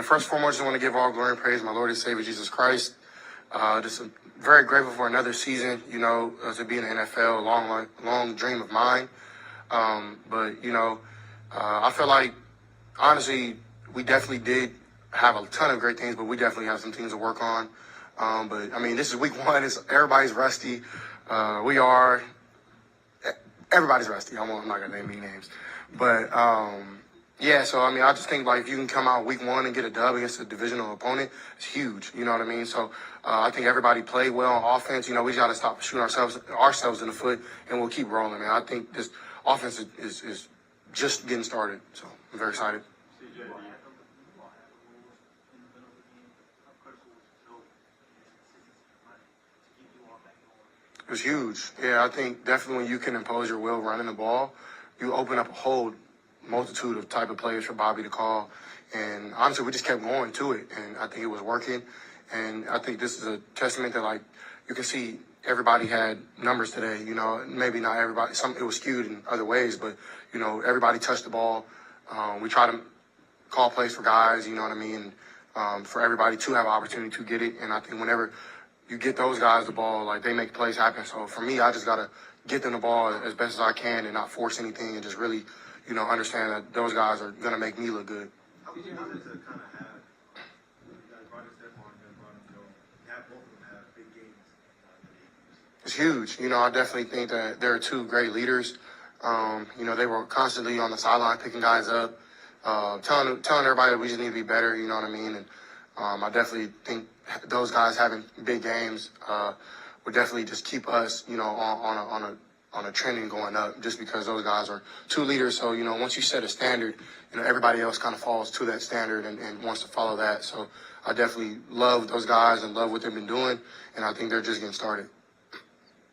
first and foremost, I just want to give all glory and praise to my Lord and Savior, Jesus Christ. Just very grateful for another season, to be in the NFL, a long dream of mine. But I feel like, honestly, we definitely did have a ton of great things, but we definitely have some things to work on. But, I mean, this is week one. Everybody's rusty. Everybody's rusty. I'm not going to name any names. But, yeah, so, I mean, I just think, like, if you can come out week one and get a dub against a divisional opponent, it's huge. You know what I mean? So, I think everybody played well on offense. We just got to stop shooting ourselves in the foot, and we'll keep rolling, man. I think this offense is just getting started. So, I'm very excited. It was huge. Yeah, I think definitely when you can impose your will running the ball, you open up a whole multitude of type of players for Bobby to call. And honestly, we just kept going to it, and I think it was working. And I think this is a testament that, like, you can see everybody had numbers today. Maybe not everybody. It was skewed in other ways, but, everybody touched the ball. We try to call plays for guys, you know what I mean, for everybody to have an opportunity to get it. And I think whenever you get those guys the ball, like, they make plays happen. So for me, I just got to get them the ball as best as I can and not force anything and just really, understand that those guys are going to make me look good. How did you kind of have, you guys brought Stephon and brought Joe, have both of them have big games? It's huge. I definitely think that they're two great leaders. They were constantly on the sideline picking guys up, telling everybody that we just need to be better, you know what I mean? And I definitely think those guys having big games would definitely just keep us, on a trending going up, just because those guys are two leaders. So, once you set a standard, everybody else kind of falls to that standard and wants to follow that. So I definitely love those guys and love what they've been doing, and I think they're just getting started.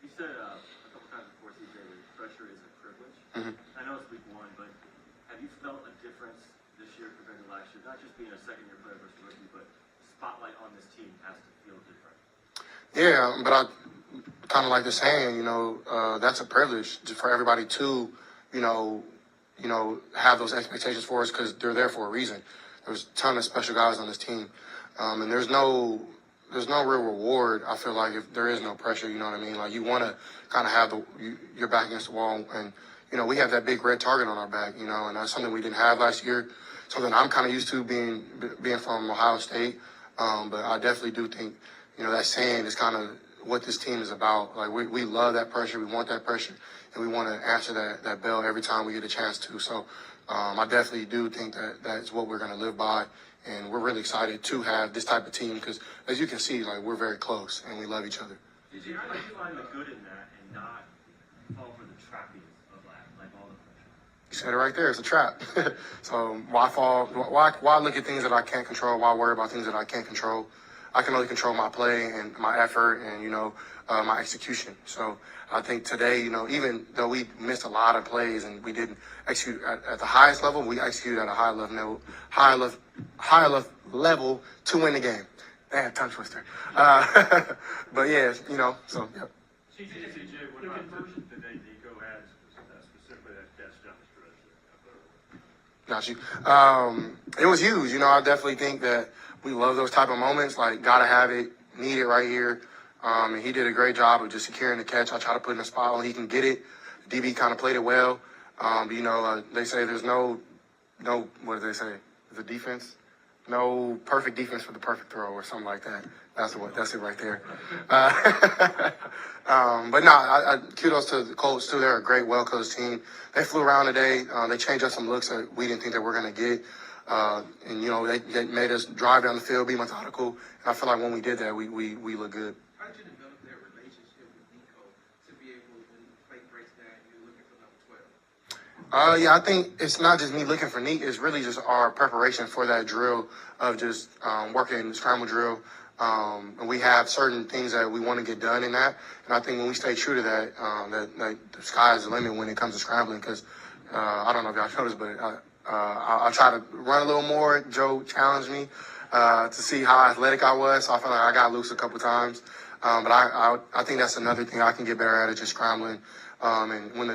You said a couple times before, CJ, that pressure is a privilege. Mm-hmm. I know it's week one, but have you felt a difference this year compared to last year? Not just being a second-year player versus rookie, but the spotlight on this team has to feel different. Yeah, but I kind of like the saying, that's a privilege for everybody to, have those expectations for us, because they're there for a reason. There's a ton of special guys on this team, and there's no real reward, I feel like, if there is no pressure. You know what I mean? Like, you want to kind of have your back against the wall, and we have that big red target on our back, and that's something we didn't have last year. Something I'm kind of used to being from Ohio State, but I definitely do think, that saying is kind of what this team is about. Like, we love that pressure, we want that pressure, and we want to answer that bell every time we get a chance to. So I definitely do think that that's what we're going to live by, and we're really excited to have this type of team because, as you can see, like, we're very close and we love each other. Did you find the good in that and not fall for the trappings of that, like all the pressure? You said it right there. It's a trap. So why look at things that I can't control? Why worry about things that I can't control? I can only control my play and my effort and, my execution. So I think today, even though we missed a lot of plays and we didn't execute at the highest level, we executed at a high level to win the game. Damn, tongue twister. But yeah, so, yeah. CJ, what conversion today Nico had specifically that catch down the stretch? Got you. It was huge. I definitely think that we love those type of moments. Like, gotta have it, need it right here. And he did a great job of just securing the catch. I try to put in a spot where he can get it. DB kind of played it well. They say there's no, what do they say? The defense? No perfect defense for the perfect throw or something like that. That's it right there. But no, kudos to the Colts too. They're a great, well-coached team. They flew around today. They changed up some looks that we didn't think that we're going to get. They made us drive down the field, be methodical. And I feel like when we did that, we look good. How did you develop that relationship with Nico to be able, when the play breaks down, you're looking for number 12? Yeah, I think it's not just me looking for Nick. It's really just our preparation for that drill of just working the scramble drill. And we have certain things that we want to get done in that. And I think when we stay true to that, that the sky is the limit when it comes to scrambling. Because I don't know if y'all noticed, but I try to run a little more. Joe challenged me to see how athletic I was. So I felt like I got loose a couple times. But I think that's another thing I can get better at, is just scrambling. And when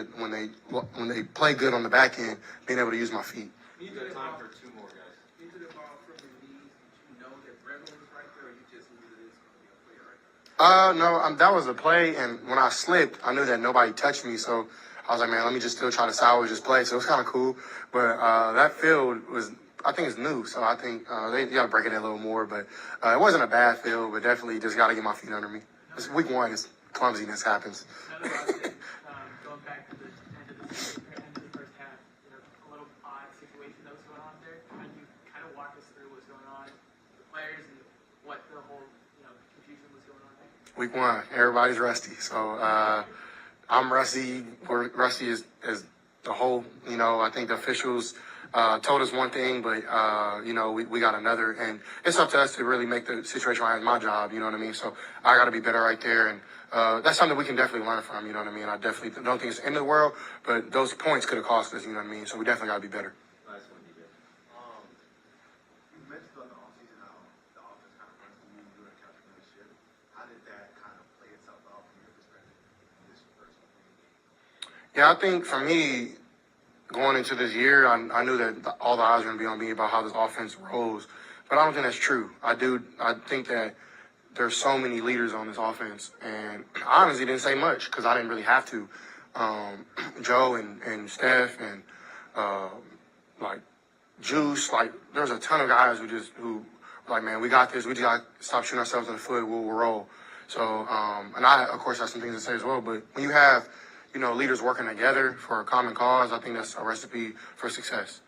they play good on the back end, being able to use my feet. You did time for two more guys. Into the ball from the knees No, that was a play, and when I slipped, I knew that nobody touched me, so I was like, man, let me just still try to salvage this play. So it was kind of cool, but that field was, I think it's new, so I think they got to break it in a little more, but it wasn't a bad field, but definitely just got to get my feet under me. It's week one, it's clumsiness happens. Another last thing, going back to the end of the first half, a little odd situation that was going on there. Can you kind of walk us through what's going on, the players, and what the whole confusion was going on there? Week one, everybody's rusty, so I'm rusty. We're rusty as the whole. I think the officials told us one thing, but we got another, and it's up to us to really make the situation right. It's my job, you know what I mean. So I got to be better right there, and that's something we can definitely learn from, you know what I mean. I definitely don't think it's the end of the world, but those points could have cost us, you know what I mean. So we definitely got to be better. Last one, DJ. You mentioned on the offseason how the offense kind of runs through you during captain leadership. How did that kind of play itself out from your perspective this first game? Yeah, I think for me, going into this year, I knew that all the eyes were going to be on me about how this offense rolls, but I don't think that's true. I think that there's so many leaders on this offense, and I honestly didn't say much because I didn't really have to. Joe and Steph and like Juice, like there's a ton of guys who like, man, we got this. We just got to stop shooting ourselves in the foot. We'll roll. So, and I, of course, have some things to say as well. But when you have, leaders working together for a common cause, I think that's a recipe for success.